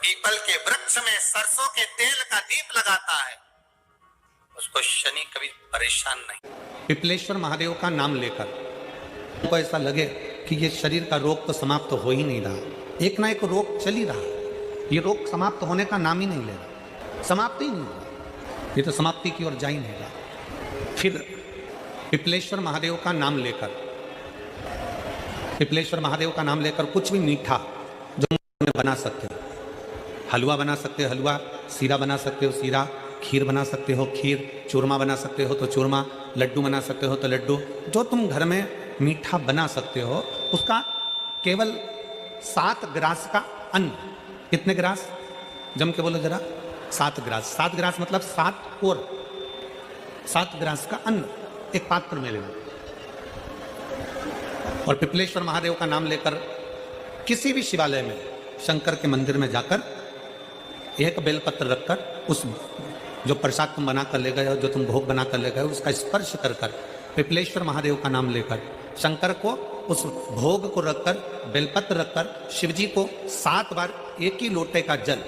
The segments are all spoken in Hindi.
पीपल के वृक्ष में सरसों के तेल का दीप लगाता है, उसको शनि कभी परेशान नहीं। पिपलेश्वर महादेव का नाम लेकर को ऐसा लगे कि ये शरीर का रोग तो समाप्त हो ही नहीं रहा, एक ना एक रोग चल ही रहा, ये रोग समाप्त होने का नाम ही नहीं ले रहा, समाप्त ही नहीं हो रहा, ये तो समाप्ति की ओर जा ही नहीं रहा। फिर पिपलेश्वर महादेव का नाम लेकर, पिपलेश्वर महादेव का नाम लेकर कुछ भी मीठा जो बना सकते हो, हलवा बना सकते हो हलवा, सीरा बना सकते हो सीरा, खीर बना सकते हो खीर, चूरमा बना सकते हो तो चूरमा, लड्डू बना सकते हो तो लड्डू, जो तुम घर में मीठा बना सकते हो उसका केवल 7 ग्रास का अन्न। कितने ग्रास? जम के बोलो जरा। 7 ग्रास। 7 ग्रास मतलब 7 कोर, 7 ग्रास का अन्न एक पात्र में लेना। और पिपलेश्वर महादेव का नाम लेकर किसी भी शिवालय में, शंकर के मंदिर में जाकर एक बेलपत्र रखकर उस जो प्रसाद तुम बना कर ले गए हो, जो तुम भोग बना कर ले गए हो, उसका स्पर्श कर कर पिपलेश्वर महादेव का नाम लेकर शंकर को उस भोग को रखकर, बेलपत्र रखकर शिवजी को 7 बार एक ही लोटे का जल,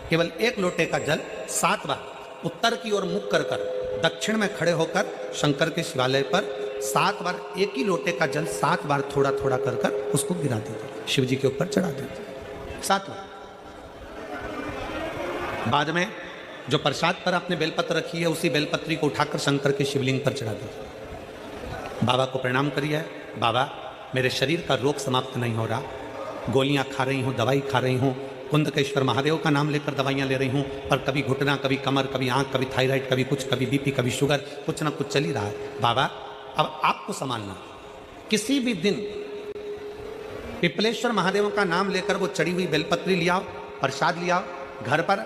केवल एक लोटे का जल 7 बार उत्तर की ओर मुख कर कर दक्षिण में खड़े होकर शंकर के शिवालय पर 7 बार एक ही लोटे का जल 7 बार थोड़ा थोड़ा कर कर उसको गिरा दीजिए, शिवजी के ऊपर चढ़ा दीजिए 7 बार। बाद में जो प्रसाद पर आपने बेलपत्र रखी है उसी बेलपत्री को उठाकर शंकर के शिवलिंग पर चढ़ा दीजिए। बाबा को प्रणाम करिए, बाबा मेरे शरीर का रोग समाप्त नहीं हो रहा, गोलियां खा रही हूँ, दवाई खा रही हूँ, कुंदकेश्वर महादेव का नाम लेकर दवाइयाँ ले रही हूँ, पर कभी घुटना, कभी कमर, कभी आँख, कभी थायराइड, कभी कुछ, कभी बीपी, कभी शुगर, कुछ ना कुछ चल ही रहा है। बाबा अब आपको संभालना। किसी भी दिन पिपलेश्वर महादेव का नाम लेकर वो चढ़ी हुई बेलपत्री लियाओ, प्रसाद लियाओ, घर पर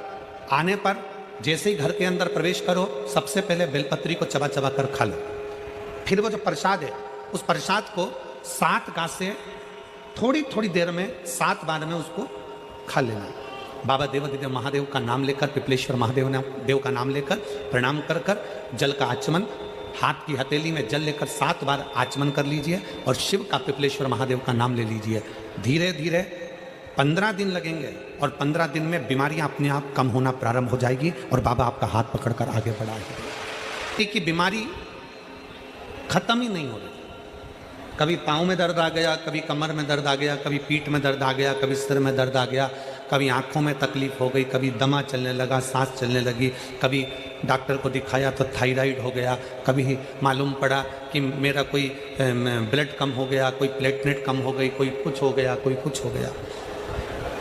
आने पर जैसे ही घर के अंदर प्रवेश करो सबसे पहले बेलपत्री को चबा चबा कर खा लो। फिर वो जो प्रसाद है उस प्रसाद को 7 गांठ से थोड़ी थोड़ी देर में 7 बार में उसको खा लेना। बाबा देवाधिदेव महादेव का नाम लेकर, पिपलेश्वर महादेव देव का नाम लेकर प्रणाम कर कर जल का आचमन, हाथ की हथेली में जल लेकर 7 बार आचमन कर लीजिए और शिव का, पिपलेश्वर महादेव का नाम ले लीजिए। धीरे धीरे 15 दिन लगेंगे और 15 दिन में बीमारियां अपने आप कम होना प्रारंभ हो जाएगी और बाबा आपका हाथ पकड़कर आगे बढ़ाएंगे। कि बीमारी खत्म ही नहीं हो रही, कभी पाँव में दर्द आ गया, कभी कमर में दर्द आ गया, कभी पीठ में दर्द आ गया, कभी सिर में दर्द आ गया, कभी आँखों में तकलीफ हो गई, कभी दमा चलने लगा, सांस चलने लगी, कभी डॉक्टर को दिखाया तो थायराइड हो गया, कभी मालूम पड़ा कि मेरा कोई ब्लड कम हो गया, कोई प्लेटलेट कम हो गई, कोई कुछ हो गया, कोई कुछ हो गया।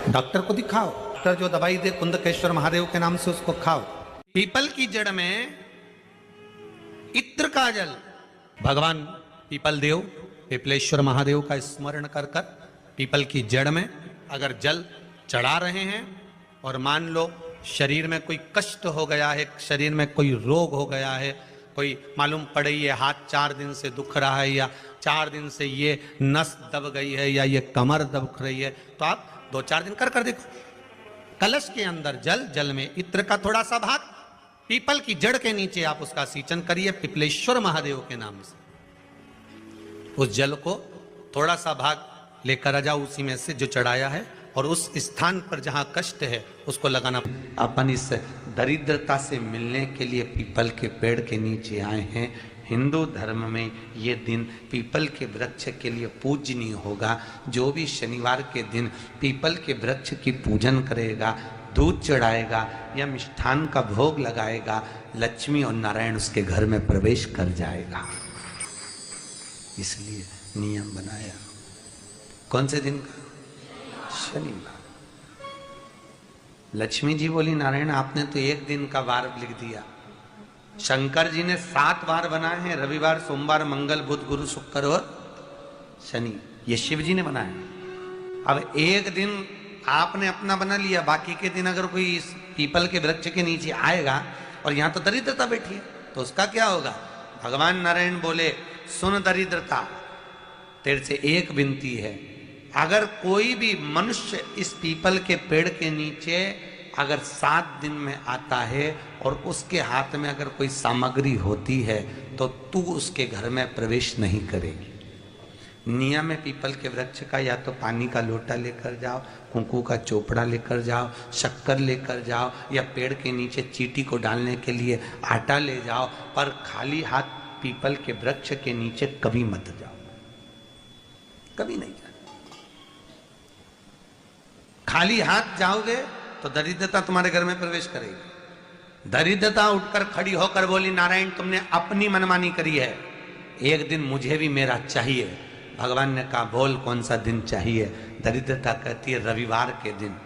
डॉक्टर को दिखाओ, डॉक्टर जो दवाई दे कुंदकेश्वर महादेव के नाम से उसको खाओ। पीपल की जड़ में इत्र का जल, भगवान पीपल देव पिपलेश्वर महादेव का स्मरण कर कर पीपल की जड़ में अगर जल चढ़ा रहे हैं और मान लो शरीर में कोई कष्ट हो गया है, शरीर में कोई रोग हो गया है, कोई मालूम पड़े ये हाथ 4 दिन से दुख रहा है या 4 दिन से ये नस दब गई है या ये कमर दब रही है, तो आप 2-4 दिन कर कर देखो। कलश के अंदर जल, जल में इत्र का थोड़ा सा भाग, पीपल की जड़ के नीचे आप उसका सिंचन करिए पिपलेश्वर महादेव के नाम से। उस जल को थोड़ा सा भाग लेकर आ जाओ उसी में से जो चढ़ाया है और उस स्थान पर जहां कष्ट है उसको लगाना। अपन इस दरिद्रता से मिलने के लिए पीपल के पेड़ के नीचे आए हैं। हिंदू धर्म में ये दिन पीपल के वृक्ष के लिए पूजनीय होगा। जो भी शनिवार के दिन पीपल के वृक्ष की पूजन करेगा, दूध चढ़ाएगा या मिष्ठान का भोग लगाएगा, लक्ष्मी और नारायण उसके घर में प्रवेश कर जाएगा। इसलिए नियम बनाया। कौन से दिन का? शनिवार। लक्ष्मी जी बोली नारायण आपने तो एक दिन का वार लिख दिया, शंकर जी ने 7 वार बनाए हैं, रविवार, सोमवार, मंगल, बुध, गुरु, शुक्र और शनि, ये शिव जी ने बनाया। अब एक दिन आपने अपना बना लिया, बाकी के दिन अगर कोई इस पीपल के वृक्ष के नीचे आएगा और यहाँ तो दरिद्रता बैठी है तो उसका क्या होगा? भगवान नारायण बोले सुन दरिद्रता, तेरे से एक विनती है, अगर कोई भी मनुष्य इस पीपल के पेड़ के नीचे अगर 7 दिन में आता है और उसके हाथ में अगर कोई सामग्री होती है तो तू उसके घर में प्रवेश नहीं करेगी। नियम है पीपल के वृक्ष का, या तो पानी का लोटा लेकर जाओ, कुंकू का चोपड़ा लेकर जाओ, शक्कर लेकर जाओ, या पेड़ के नीचे चींटी को डालने के लिए आटा ले जाओ, पर खाली हाथ पीपल के वृक्ष के नीचे कभी मत जाओ, कभी नहीं जाओ। खाली हाथ जाओगे तो दरिद्रता तुम्हारे घर में प्रवेश करेगी। दरिद्रता उठकर खड़ी होकर बोली, नारायण तुमने अपनी मनमानी करी है, एक दिन मुझे भी मेरा चाहिए। भगवान ने कहा बोल कौन सा दिन चाहिए। दरिद्रता कहती है रविवार के दिन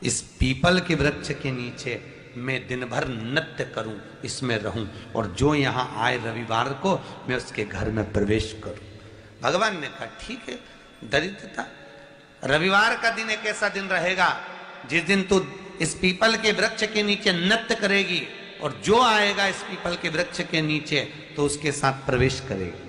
इस पीपल के वृक्ष के नीचे मैं दिन भर नृत्य करूं, इसमें रहूं, और जो यहां आए रविवार को मैं उसके घर में प्रवेश करूं। भगवान ने कहा ठीक है। दरिद्रता रविवार का दिन एक ऐसा दिन रहेगा जिस दिन तू इस पीपल के वृक्ष के नीचे नृत्य करेगी, और जो आएगा इस पीपल के वृक्ष के नीचे तो उसके साथ प्रवेश करेगी।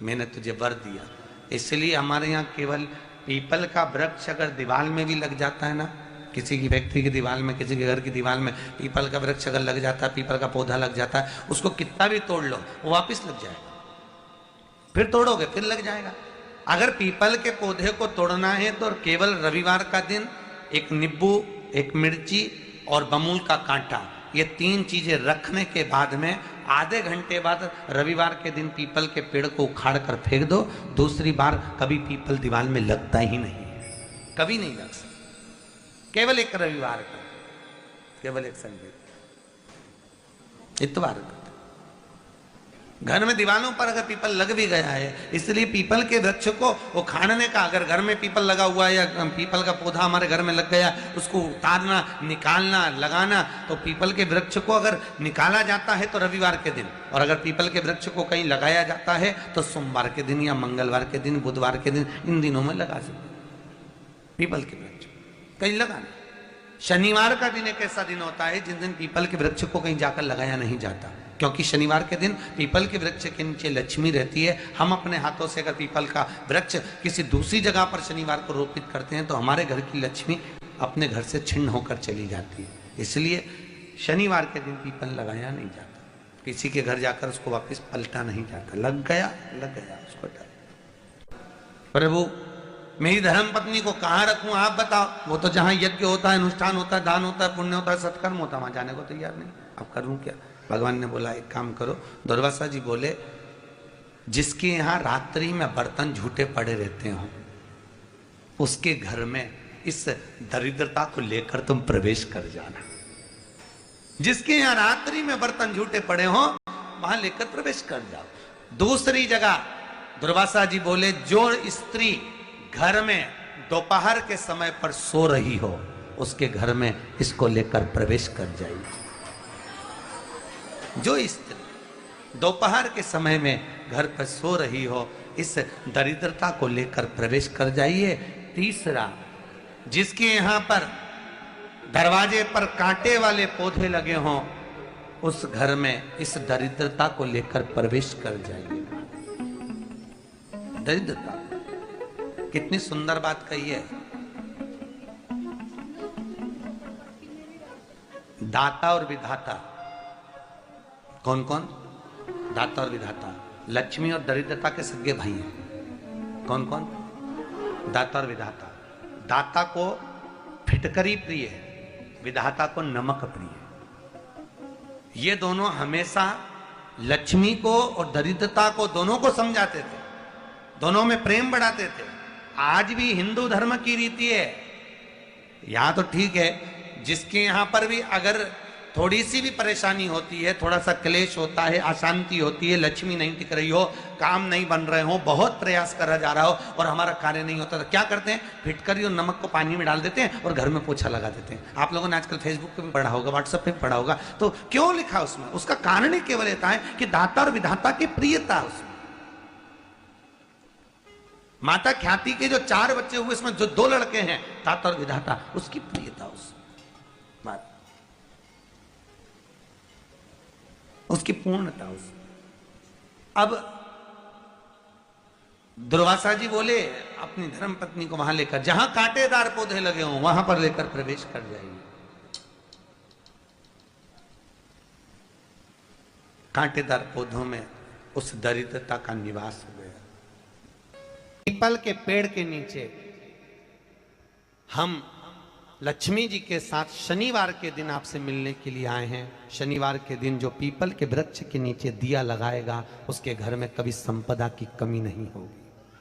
मैंने तुझे वर दिया। इसलिए हमारे यहाँ केवल पीपल का वृक्ष अगर दीवार में भी लग जाता है ना, किसी की फैक्ट्री की दीवार में, किसी के घर की दीवार में पीपल का वृक्ष अगर लग जाता है, पीपल का पौधा लग जाता है, उसको कितना भी तोड़ लो वो वापस लग जाएगा। फिर तोड़ोगे फिर लग जाएगा। अगर पीपल के पौधे को तोड़ना है तो केवल रविवार का दिन एक नींबू, एक मिर्ची और बमूल का कांटा, ये 3 चीजें रखने के बाद में आधे घंटे बाद रविवार के दिन पीपल के पेड़ को उखाड़ कर फेंक दो। दूसरी बार कभी पीपल दीवार में लगता ही नहीं, कभी नहीं लग सकता। केवल एक रविवार का, केवल एक संडे, इतवार का। घर में दीवारों पर अगर पीपल लग भी गया है, इसलिए पीपल के वृक्ष को उखाड़ने का, अगर घर में पीपल लगा हुआ है या पीपल का पौधा हमारे घर में लग गया, उसको उतारना, निकालना, लगाना, तो पीपल के वृक्ष को अगर निकाला जाता है तो रविवार के दिन, और अगर पीपल के वृक्ष को कहीं लगाया जाता है तो सोमवार के दिन या मंगलवार के दिन, बुधवार के दिन, इन दिनों में लगा सकते पीपल के वृक्ष कहीं लगाना। शनिवार का दिन एक ऐसा दिन होता है जिस दिन पीपल के वृक्ष को कहीं जाकर लगाया नहीं जाता, क्योंकि शनिवार के दिन पीपल के वृक्ष के नीचे लक्ष्मी रहती है। हम अपने हाथों से अगर पीपल का वृक्ष किसी दूसरी जगह पर शनिवार को रोपित करते हैं तो हमारे घर की लक्ष्मी अपने घर से छिन्न होकर चली जाती है। इसलिए शनिवार के दिन पीपल लगाया नहीं जाता, किसी के घर जाकर उसको वापस पलटा नहीं जाता। लग गया उसको डाल। प्रभु मेरी धर्म पत्नी को कहाँ रखूं आप बताओ। वो तो जहां यज्ञ होता है, अनुष्ठान होता है, दान होता है, पुण्य होता है, सत्कर्म होता है, वहां जाने को तैयार नहीं। अब करूं क्या। भगवान ने बोला एक काम करो। दुर्वासा जी बोले जिसके यहाँ रात्रि में बर्तन झूठे पड़े रहते हो उसके घर में इस दरिद्रता को लेकर तुम प्रवेश कर जाना। जिसके यहाँ रात्रि में बर्तन झूठे पड़े हो वहां लेकर प्रवेश कर जाओ। दूसरी जगह दुर्वासा जी बोले जो स्त्री घर में दोपहर के समय पर सो रही हो उसके घर में इसको लेकर प्रवेश कर जाइए। जो स्त्री दोपहर के समय में घर पर सो रही हो इस दरिद्रता को लेकर प्रवेश कर जाइए। तीसरा, जिसके यहाँ पर दरवाजे पर कांटे वाले पौधे लगे हों उस घर में इस दरिद्रता को लेकर प्रवेश कर जाइए। दरिद्रता कितनी सुंदर बात कही है। दाता और विधाता कौन कौन? दाता और विधाता। लक्ष्मी और दरिद्रता के सगे भाई हैं। कौन कौन? दाता और विधाता। दाता को फिटकरी प्रिय है, विधाता को नमक प्रिय है। ये दोनों हमेशा लक्ष्मी को और दरिद्रता को दोनों को समझाते थे, दोनों में प्रेम बढ़ाते थे। आज भी हिंदू धर्म की रीति है। यहां तो ठीक है, जिसके यहां पर भी अगर थोड़ी सी भी परेशानी होती है, थोड़ा सा क्लेश होता है, अशांति होती है, लक्ष्मी नहीं टिक रही हो, काम नहीं बन रहे हो, बहुत प्रयास करा जा रहा हो और हमारा कार्य नहीं होता, तो क्या करते हैं? फिटकरी और नमक को पानी में डाल देते हैं और घर में पोछा लगा देते हैं। आप लोगों ने आजकल फेसबुक पे भी पढ़ा होगा, व्हाट्सएप पे भी पढ़ा होगा। तो क्यों लिखा उसमें? उसका कारण ही केवल रहता है कि दाता और विधाता की प्रियता उसमें। माता ख्याति के जो 4 बच्चे हुए इसमें जो 2 लड़के हैं दाता और विधाता, उसकी प्रियता उसकी पूर्णता उस। अब दुर्वासा जी बोले अपनी धर्म पत्नी को वहां लेकर, जहां कांटेदार पौधे लगे हों वहां पर लेकर प्रवेश कर जाइए। कांटेदार पौधों में उस दरिद्रता का निवास हो गया। पीपल के पेड़ के नीचे हम लक्ष्मी जी के साथ शनिवार के दिन आपसे मिलने के लिए आए हैं। शनिवार के दिन जो पीपल के वृक्ष के नीचे दिया लगाएगा उसके घर में कभी संपदा की कमी नहीं होगी।